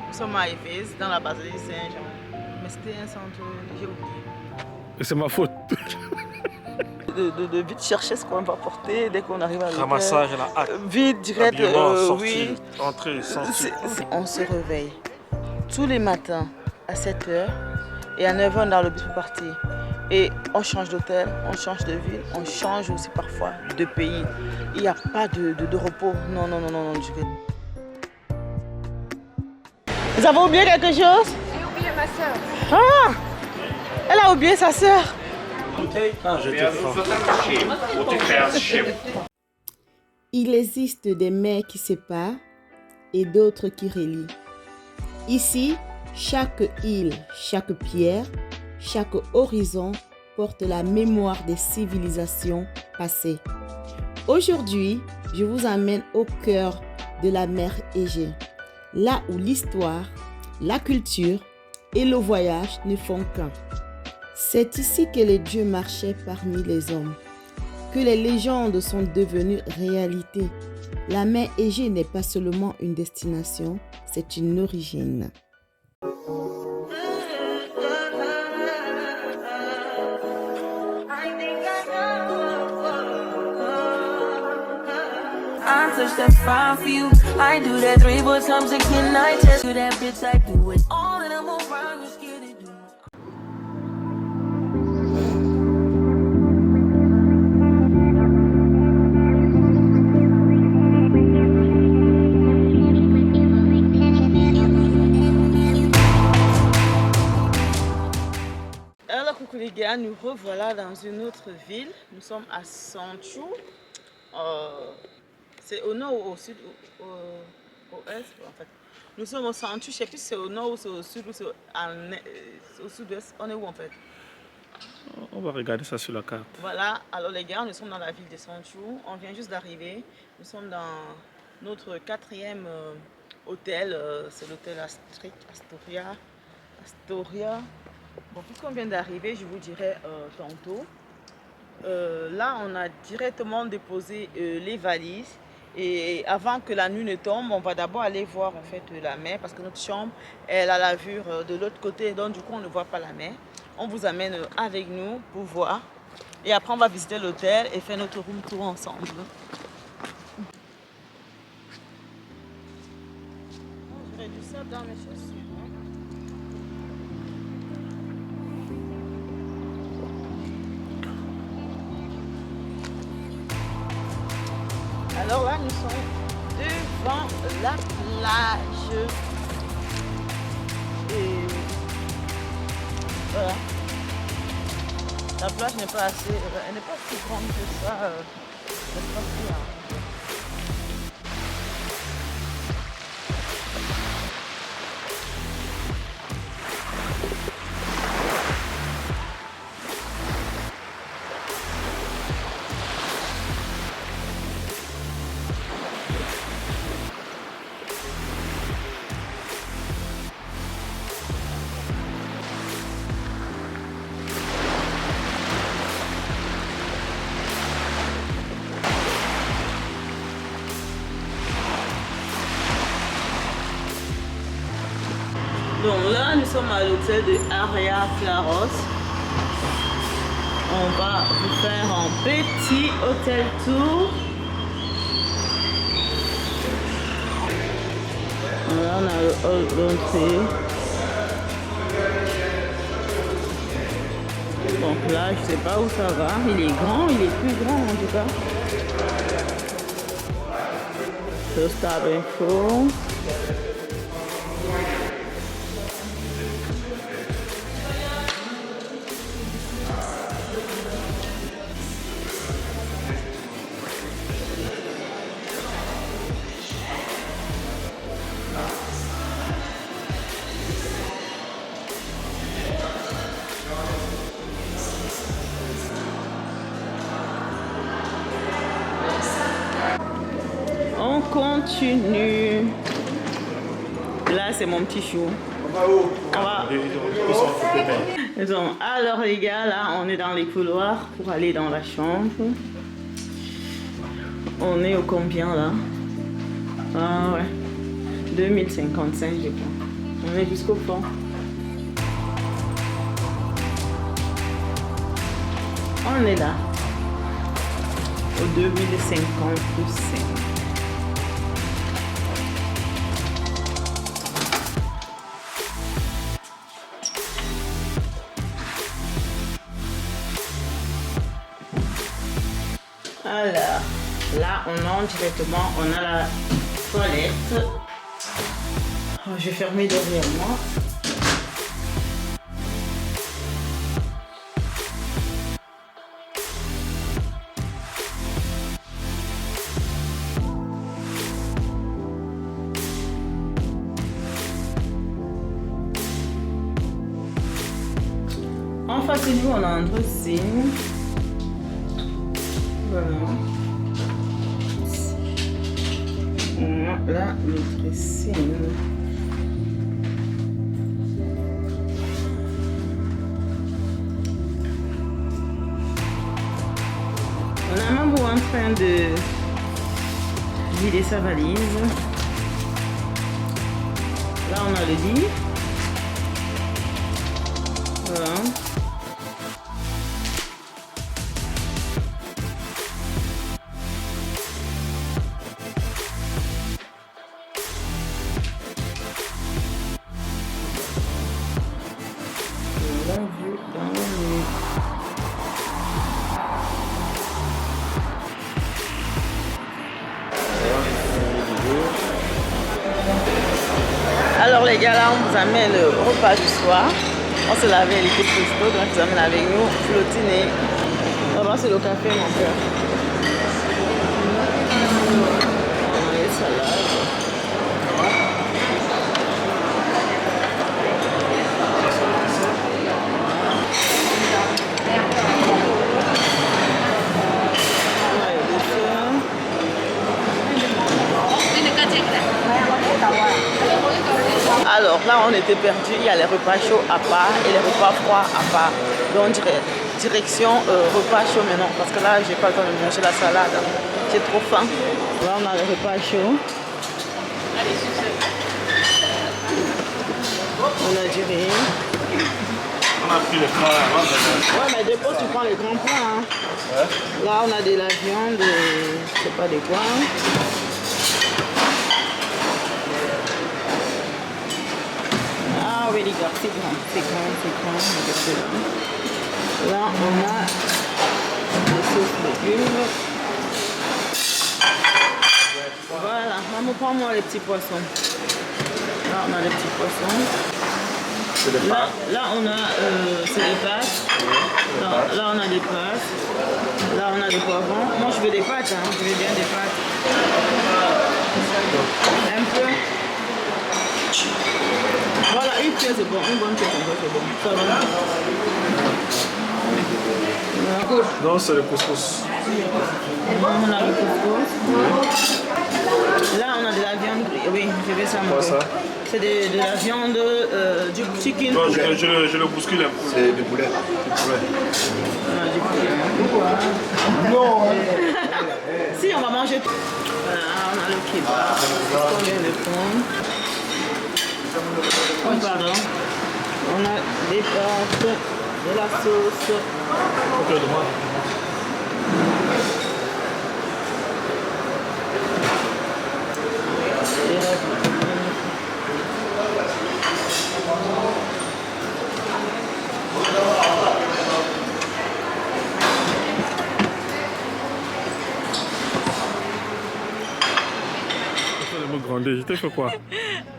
Nous sommes à Éphèse, dans la basilique Saint-Jean. Mais c'était un centre, j'ai oublié. Et c'est ma faute. De vite chercher ce qu'on va porter dès qu'on arrive à l'hôtel. Ramassage, la hâte. Vite, direct, sortie, oui. entrée, sortie. On se réveille tous les matins à 7 h et à 9 h dans le bus pour partir. Et on change d'hôtel, on change de ville, on change aussi parfois de pays. Il n'y a pas de repos. Non, non, non, non, non. Vous avez oublié quelque chose? J'ai oublié ma soeur. Ah! Elle a oublié sa soeur. Il existe des mers qui séparent et d'autres qui relient. Ici, chaque île, chaque pierre, chaque horizon porte la mémoire des civilisations passées. Aujourd'hui, je vous amène au cœur de la mer Égée, là où l'histoire, la culture et le voyage ne font qu'un. C'est ici que les dieux marchaient parmi les hommes, que les légendes sont devenues réalité. La mer Égée n'est pas seulement une destination, c'est une origine. I touch that fire for you. I do that 3 4 times again. I test you that bitch. I do it all and I'm around. You scared to do it. Alors coucou les gars, nous revoilà dans une autre ville. Nous sommes à Sanchou. C'est au nord ou au sud, au est en fait. Nous sommes au Sanchou, je ne sais plus si c'est au nord ou c'est au sud ou c'est au sud-ouest. On est où en fait? On va regarder ça sur la carte. Voilà, alors les gars, nous sommes dans la ville de Sanchou. On vient juste d'arriver. Nous sommes dans notre 4e hôtel. C'est l'hôtel Astoria. Bon, puisqu'on vient d'arriver, je vous dirai tantôt. Là, on a directement déposé les valises. Et avant que la nuit ne tombe, on va d'abord aller voir en fait la mer parce que notre chambre, elle a la vue de l'autre côté. Donc du coup, on ne voit pas la mer. On vous amène avec nous pour voir. Et après, on va visiter l'hôtel et faire notre room tour ensemble. J'aurais du sable dans mes chaussures. Alors là, nous sommes devant la plage. Et voilà. La plage n'est pas assez, elle n'est pas si grande que ça. C'est pas si, hein. Donc là, nous sommes à l'hôtel de Aria Claros. On va vous faire un petit hôtel tour. Voilà, on a le hall d'entrée. Donc là, je sais pas où ça va. Il est grand, il est plus grand en tout cas. Just info. On continue. Là, c'est mon petit chou. Donc, alors les gars, là, on est dans les couloirs pour aller dans la chambre. On est au combien là? Ah ouais. 2055, je crois. On est jusqu'au fond. On est là. Au 2055. Alors, là, on entre directement, on a la toilette. Oh, je vais fermer derrière moi. En face de nous, on a un dressing. Voilà. Là, le dressing. On a Mambo en train de vider sa valise. Là, on a le lit. Voilà. Alors les gars, là on vous amène le repas du soir. On se lavait l'équipe Christo, donc je vous amène avec nous flottiner. Là-bas c'est le café mon cœur. Les salades. Alors là, on était perdu. Il y a les repas chauds à part et les repas froids à part. Donc, direction repas chaud maintenant. Parce que là, j'ai pas le temps de manger la salade. J'ai trop faim. Là, on a les repas chauds. On a du riz. On a pris le pain avant. Ouais, mais des fois, tu prends les grands plats. Hein. Ouais. Là, on a de la viande, je sais pas de quoi. Ah oui, les gars, c'est grand, c'est grand, c'est grand. Là, on a des sauces légumes. Voilà, maman, prends-moi les petits poissons. Là, on a les petits poissons. Là, on a, c'est des pâtes. Là, on a des pâtes. Là, on a des poivrons. Moi, je veux des pâtes, hein. Je veux bien des pâtes. Un peu. Voilà, une pièce c'est bon. Une bonne pièce, c'est bon. Ça va. Non, c'est le couscous. On a le couscous. Là, on a de la viande. Oui, je vais ça. Quoi ça? C'est de la viande, du chicken. Non, je le bouscule un peu. C'est du poulet. Non. Si, on va manger tout. Voilà, on a le kebab. C'est ce qu'on vient de prendre. Oh, pardon. On a des pâtes, de la sauce. Ok, demande. Des raviolis. Je t'ai fait quoi?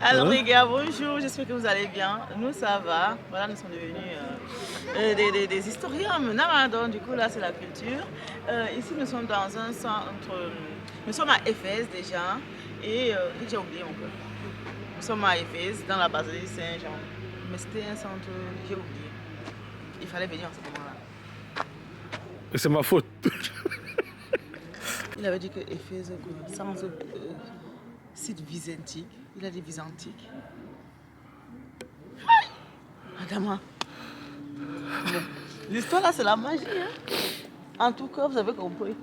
Alors Hein? les gars, bonjour, j'espère que vous allez bien. Nous ça va. Voilà, nous sommes devenus des historiens maintenant. Donc du coup là c'est la culture. Ici nous sommes dans un centre, nous sommes à Éphèse déjà. Et j'ai oublié mon peu. Nous sommes à Éphèse, dans la basilique Saint-Jean. Mais c'était un centre, j'ai oublié. Il fallait venir en ce moment-là. Et c'est ma faute. Il avait dit que Éphèse, sans site byzantique, il a dit byzantique. Adama. Bon. L'histoire là, c'est la magie. Hein? En tout cas, vous avez compris.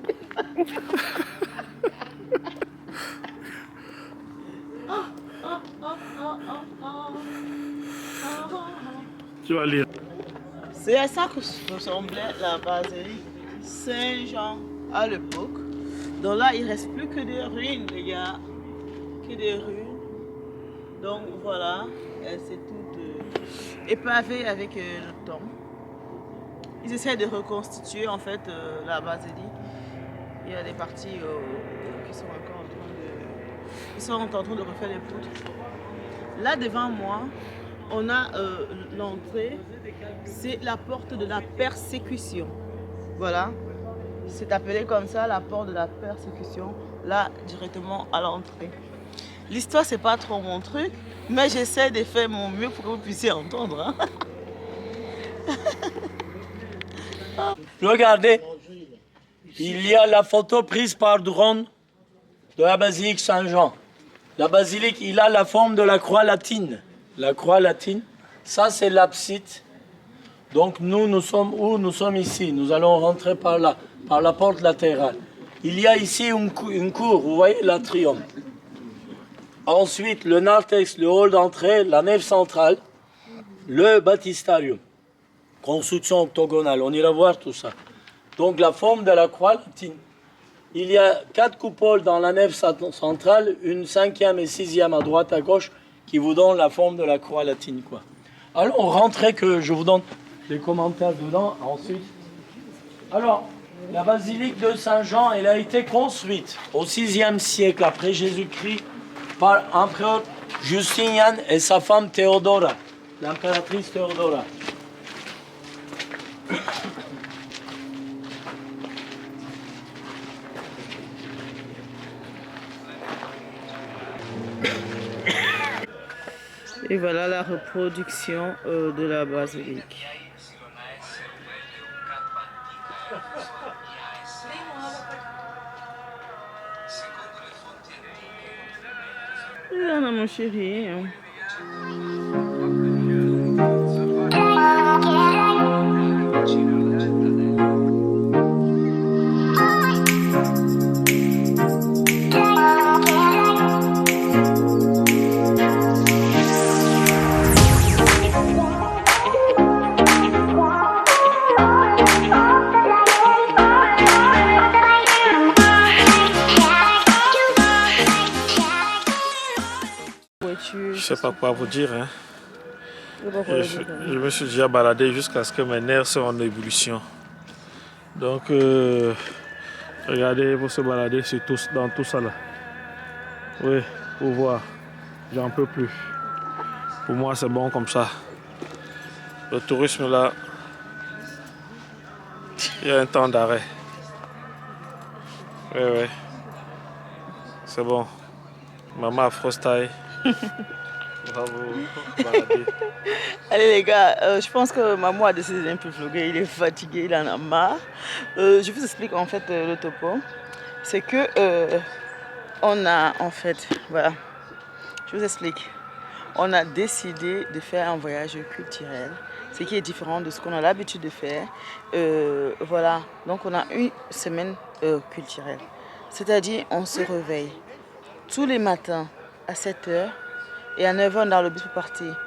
Tu vas lire. C'est à ça que ressemblait la basilique Saint-Jean à l'époque. Donc là, il ne reste plus que des ruines, les gars. Que des ruines. Donc voilà, c'est tout épavé avec le temps. Ils essaient de reconstituer en fait la basilique. Il y a des parties qui sont encore en train de... Ils sont en train de refaire les poutres. Là devant moi, on a l'entrée. C'est la porte de la persécution. Voilà. C'est appelé comme ça, la porte de la persécution. Là, directement à l'entrée. L'histoire, c'est pas trop mon truc, mais j'essaie de faire mon mieux pour que vous puissiez entendre. Hein. Regardez, il y a la photo prise par drone de la basilique Saint-Jean. La basilique, il a la forme de la croix latine. La croix latine, ça c'est l'abside. Donc nous sommes où? Nous sommes ici. Nous allons rentrer par là, par la porte latérale. Il y a ici une cour, vous voyez l'atrium. Ensuite, le narthex, le hall d'entrée, la nef centrale, le baptistarium. Construction octogonale, on ira voir tout ça. Donc la forme de la croix latine. Il y a 4 coupoles dans la nef centrale, une 5e et 6e à droite à gauche qui vous donnent la forme de la croix latine, quoi. Alors rentrez que je vous donne les commentaires dedans ensuite. Alors, la basilique de Saint-Jean, elle a été construite au 6e siècle après Jésus-Christ par l'empereur Justinian et sa femme Théodora, l'impératrice Théodora. Et voilà la reproduction de la basilique. Et là, on a mon chéri. Je sais pas quoi vous dire. Hein. Je me suis déjà baladé jusqu'à ce que mes nerfs soient en ébullition. Donc, regardez, il faut se balader dans tout ça là. Oui, pour voir. J'en peux plus. Pour moi, c'est bon comme ça. Le tourisme là, il y a un temps d'arrêt. Oui, oui. C'est bon. Maman Frostyle. Bravo. Allez les gars, je pense que maman a décidé d'un peu vlogger, il est fatigué, il en a marre. Je vous explique en fait le topo. C'est que on a en fait, voilà, je vous explique. On a décidé de faire un voyage culturel, ce qui est différent de ce qu'on a l'habitude de faire. Voilà, donc on a une semaine culturelle. C'est-à-dire on se réveille tous les matins à 7 h et à 9 h dans le bus pour partir.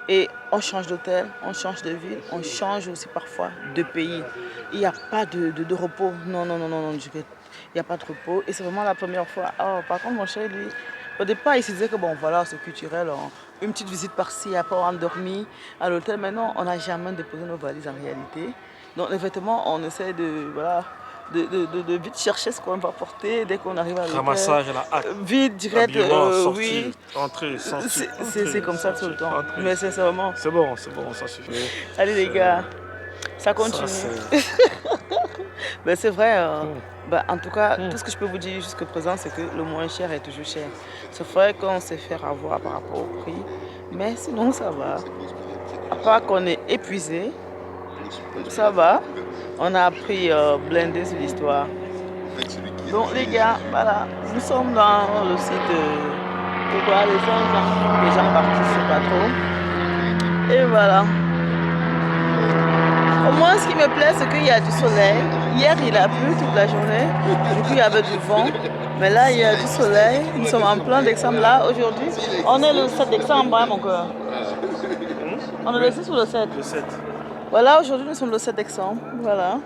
Et on change d'hôtel, on change de ville, on change aussi parfois de pays. Il n'y a pas de repos. Non, il n'y a pas de repos. Et c'est vraiment la première fois. Oh, par contre, mon chéri, lui, au départ, il se disait que bon, voilà, c'est culturel. Une petite visite par-ci, après on a dormi à l'hôtel. Maintenant, on n'a jamais déposé nos valises en réalité. Donc, les vêtements, on essaie de, voilà, de vite chercher ce qu'on va porter dès qu'on arrive à l'hôtel. Ramassage, la hâte. Vite, direct, sortir, oui. Entrer, sortir. C'est comme ça tout le temps. Entrer. Mais c'est vraiment... C'est bon, ça suffit. Allez les gars, ça continue. Ben, c'est vrai. Ben, en tout cas, tout ce que je peux vous dire jusqu'à présent, c'est que le moins cher est toujours cher. C'est vrai qu'on sait faire avoir par rapport au prix. Mais sinon, ça va. À part qu'on est épuisé, ça va. On a appris blindé sur l'histoire. Donc les gars, voilà, nous sommes dans le site de quoi les gens participent pas trop. Et voilà. Au moins, ce qui me plaît, c'est qu'il y a du soleil. Hier, il a plu toute la journée. Du coup, il y avait du vent. Mais là, il y a du soleil. Nous sommes en plein décembre là aujourd'hui. On est le 7 décembre, hein, mon cœur. On est le 6 ou le 7? Le 7. Voilà, aujourd'hui nous sommes le 7 décembre. Voilà.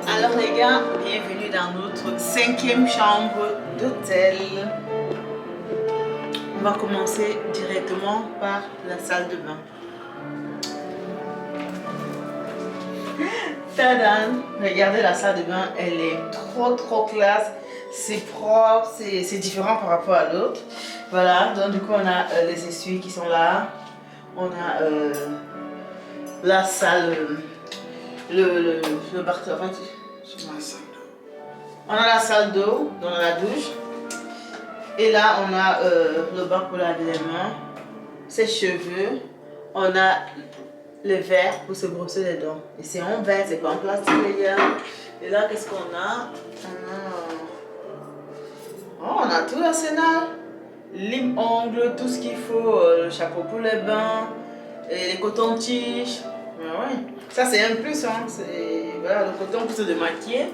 Alors les gars, bienvenue dans notre 5e chambre d'hôtel. On va commencer directement par la salle de bain. Tadam! Regardez la salle de bain, elle est trop classe. C'est propre, c'est différent par rapport à l'autre. Voilà, donc du coup on a les essuies qui sont là. On a la salle, le bar, enfin, on a la salle d'eau dans la douche. Et là on a le bain pour laver les mains, ses cheveux. On a le verre pour se brosser les dents. Et c'est en verre, c'est pas en plastique les gars. Et là qu'est-ce qu'on a? On a tout l'arsenal. Lime ongle, tout ce qu'il faut, le chapeau pour les bains, et les cotons-tiges. Ouais. Ça c'est un plus, hein. Voilà, le coton pour se démaquiller.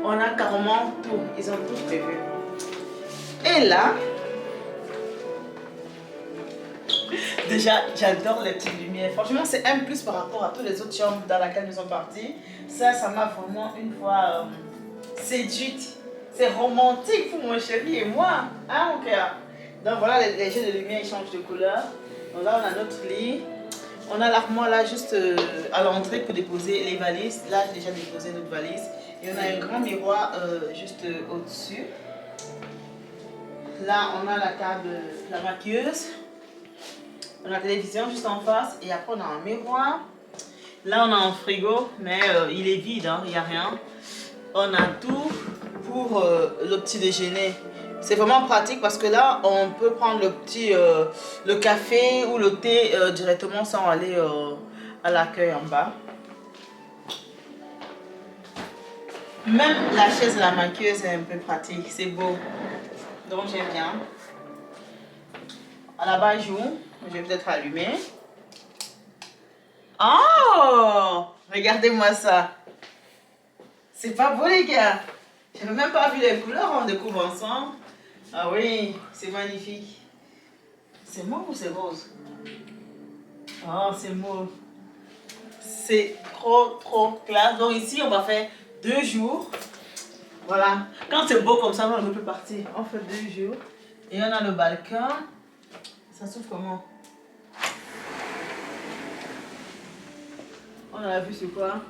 On a carrément tout, ils ont tout prévu. Et là, déjà j'adore les petites lumières. Franchement c'est un plus par rapport à toutes les autres chambres dans lesquelles nous sommes partis. Ça m'a vraiment une fois séduite. C'est romantique pour mon chéri et moi, hein mon cœur. Donc voilà, les jeux de lumière ils changent de couleur. Donc là on a notre lit. On a l'armoire là juste à l'entrée pour déposer les valises. Là j'ai déjà déposé notre valise. Et on a un grand miroir juste au-dessus. Là on a la table, la maquilleuse. On a la télévision juste en face. Et après on a un miroir. Là on a un frigo, mais il est vide, hein, il n'y a rien. On a tout pour le petit déjeuner. C'est vraiment pratique parce que là on peut prendre le café ou le thé directement sans aller à l'accueil en bas. Même la chaise de la maquilleuse est un peu pratique, c'est beau. Donc j'aime bien. À la bas joue, je vais peut-être allumer. Oh! Regardez-moi ça. C'est pas beau les gars. J'avais même pas vu les couleurs, on découvre ensemble. Ah oui, c'est magnifique. C'est mauve ou c'est rose? Oh, c'est mauve. C'est trop classe. Donc ici, on va faire 2 jours. Voilà. Quand c'est beau comme ça, on ne peut partir. On fait 2 jours. Et on a le balcon. Ça s'ouvre comment? On a la vue sur quoi?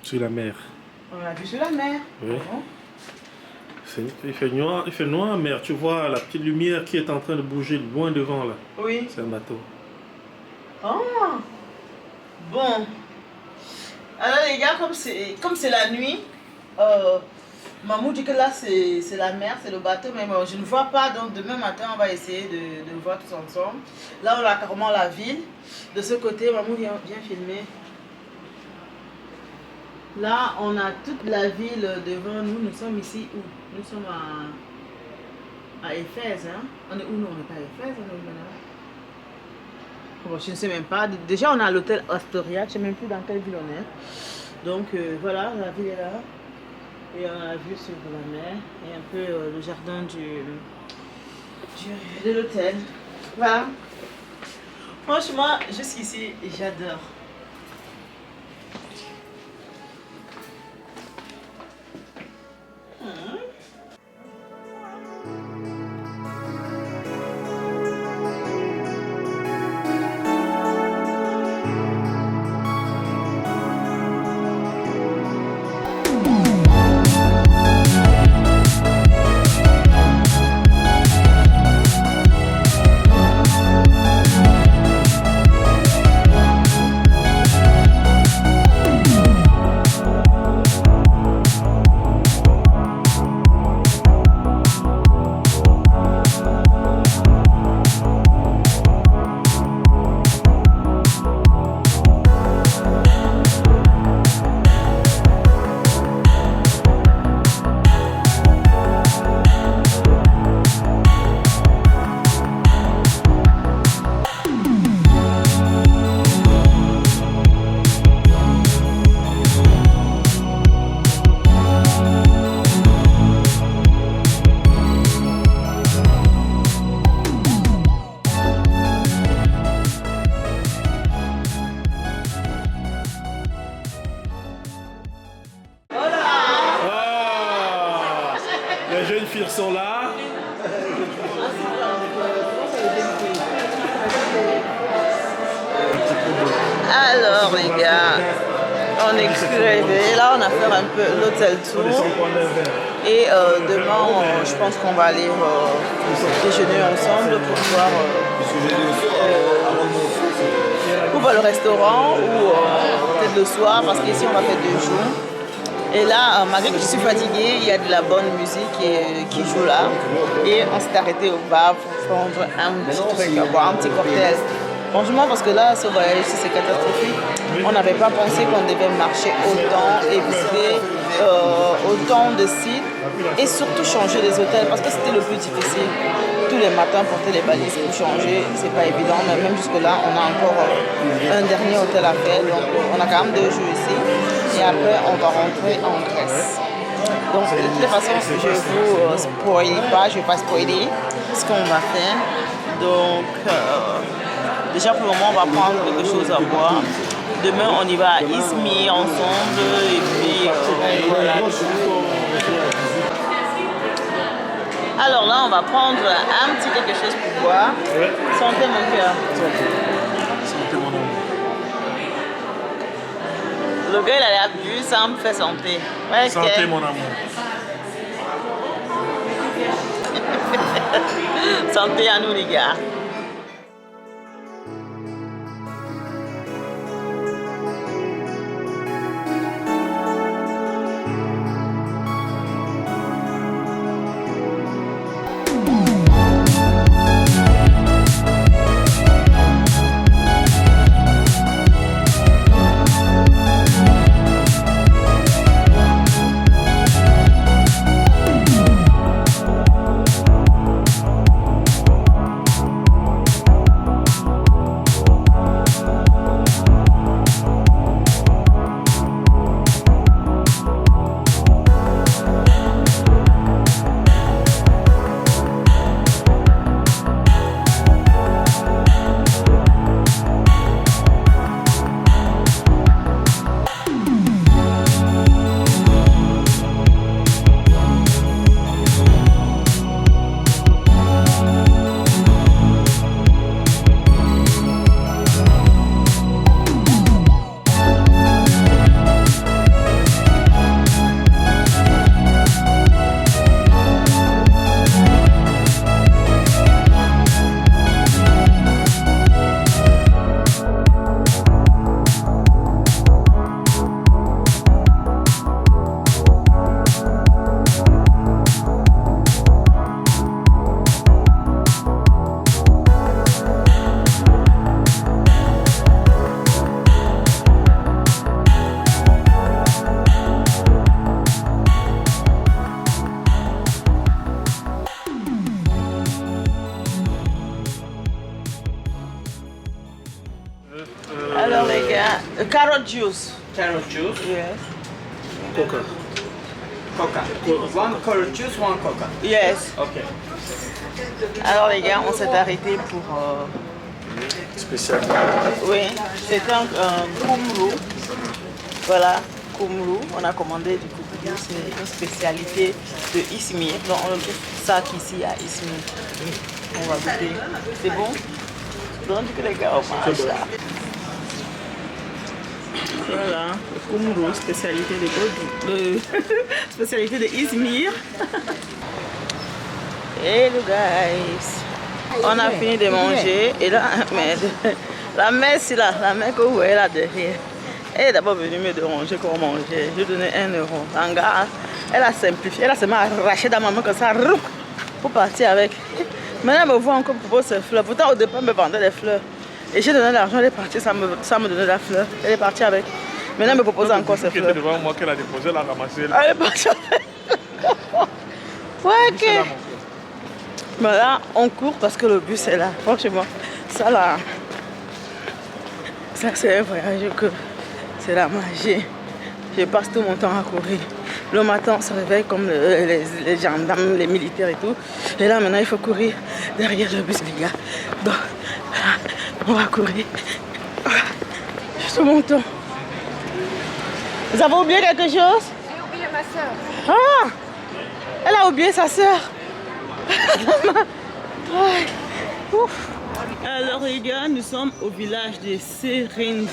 Sur la mer. On a vu sur la mer. Oui. Il fait noir, mer. Tu vois la petite lumière qui est en train de bouger loin devant là. Oui. C'est un bateau. Oh. Bon. Alors les gars, comme c'est la nuit, Mamou dit que là c'est la mer, c'est le bateau, mais bon, je ne vois pas. Donc demain matin, on va essayer de voir tous ensemble. Là, on a carrément la ville. De ce côté, Mamou vient filmer. Là, on a toute la ville devant nous. Nous sommes ici où? Nous sommes à Éphèse. Hein? On est où? Non, on n'est pas à Éphèse. On est où maintenant? Bon, je ne sais même pas. Déjà, on a l'hôtel Astoria. Je ne sais même plus dans quelle ville on est. Donc, voilà, la ville est là. Et on a vu sur la mer. Et un peu le jardin de l'hôtel. Voilà. Franchement, jusqu'ici, j'adore. Alors les gars, on est crevé. Là, on a fait un peu l'hôtel tour. Et demain, je pense qu'on va aller déjeuner ensemble pour voir où va le restaurant ou peut-être le soir parce qu'ici on va faire 2 jours. Et là, malgré que je suis fatiguée, il y a de la bonne musique qui joue là. Et on s'est arrêté au bar pour prendre un petit truc, boire un petit cocktail. Franchement, parce que là, ce voyage ici, c'est catastrophique. On n'avait pas pensé qu'on devait marcher autant et visiter autant de sites et surtout changer les hôtels parce que c'était le plus difficile. Tous les matins, porter les balises pour changer, c'est pas évident. Mais même jusque-là, on a encore un dernier hôtel à faire. Donc, on a quand même 2 jours ici. Et après, on va rentrer en Grèce. Donc, de toute façon, je ne vous spoil pas, je ne vais pas spoiler ce qu'on va faire. Donc, déjà pour le moment, on va prendre quelque chose à boire. Demain, on y va à Izmir ensemble. Et puis, voilà. Alors là, on va prendre un petit quelque chose pour boire. Santé, mon cœur. Santé, mon amour. Le gars, il a l'air bu, ça me fait santé. Ouais, Santé, mon amour. Santé à nous, les gars. Alors les gars, carrot juice. Carrot juice, Yes. Coca. coca. One carrot juice, one coca. Yes. Okay. Alors les gars, on s'est arrêté pour... Spécial. oui, c'est un kumru. Voilà, kumru. On a commandé du kumru. C'est une spécialité de Izmir. Donc on trouve ça qu'ici à Izmir. On va goûter. C'est bon? Donc que les gars, on mange ça. Voilà, le kumru, spécialité de spécialité de Izmir. Hello guys, on a fini de manger et là, mais la mère c'est là, la mère que vous voyez là derrière. Elle est d'abord venue me déranger quand on mangeait. Je lui donnais 1 €. En gars, elle a simplifié, elle a seulement arraché dans ma main comme ça pour partir avec. Maintenant, elle me voit encore proposer ses fleurs. Pourtant, au départ, elle me vendait des fleurs. Et j'ai donné l'argent, elle est partie sans me donner la fleur. Elle est partie avec. Maintenant, elle me propose encore ses fleurs. Qui était devant moi qu'elle a déposé, elle a ramassé. Elle est partie avec. Ouais, ok. Mais là, on court parce que le bus est là. Franchement, ça là, ça c'est un voyage que c'est la magie. Je passe tout mon temps à courir. Le matin, on se réveille comme les gendarmes, les militaires et tout. Et là, maintenant, il faut courir derrière le bus, les gars. Donc, on va courir. Tout mon temps. Vous avez oublié quelque chose? J'ai oublié ma soeur. Ah! Elle a oublié sa soeur. Ouais. Ouf. Alors les gars, nous sommes au village de Serins.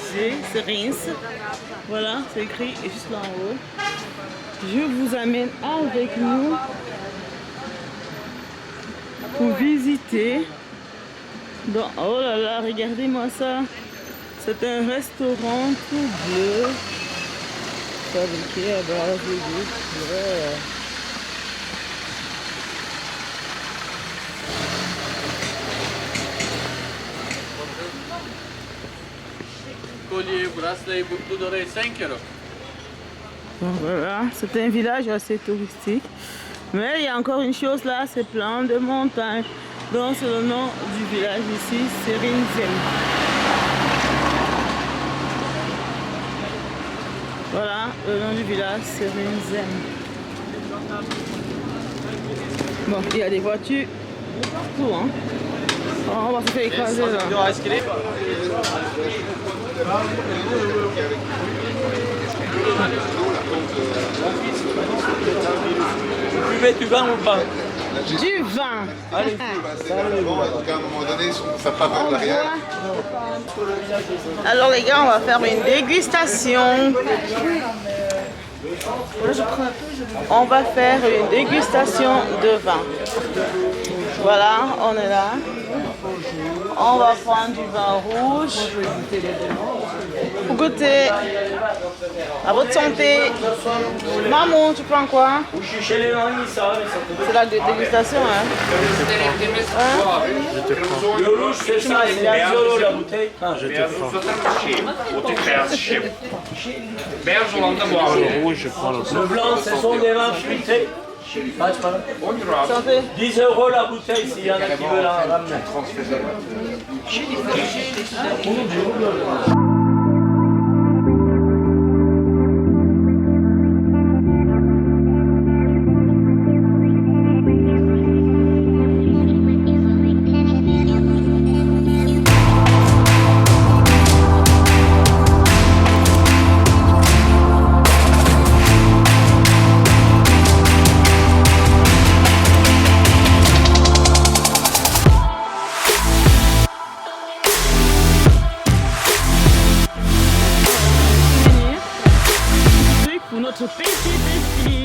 Voilà, c'est écrit juste là en haut. Je vous amène avec nous pour visiter. Donc, oh là là, regardez-moi ça. C'est un restaurant tout bleu, fabriqué à base de fleurs. Collier, bracelet, boucle d'oreille, 5 euros. Donc voilà, c'est un village assez touristique. Mais il y a encore une chose là, c'est plein de montagnes. Donc c'est le nom du village ici, Serinzem. Voilà, le nom du village, Serinzem. Bon, il y a des voitures partout, hein. On va se faire écraser là. Ice cream. Vous buvez du vin ou pas? Du vin. Allez. À un moment donné, ça part vers l'arrière. Alors les gars, on va faire une dégustation. On va faire une dégustation de vin. Voilà, on est là. On va prendre du vin rouge. Pour goûter. À votre santé. Maman, tu prends quoi? Chez les mamies, ça. C'est la dégustation, hein? Le rouge, c'est ça, c'est la violo, la bouteille. Ah, j'étais fort. Le rouge, je prends le Le blanc. blanc, ce sont des vins fruités. Ah, c'est pas là. Santé. 10 € la bouteille s'il y en a qui veulent en ramener. Pour notre petit esprit.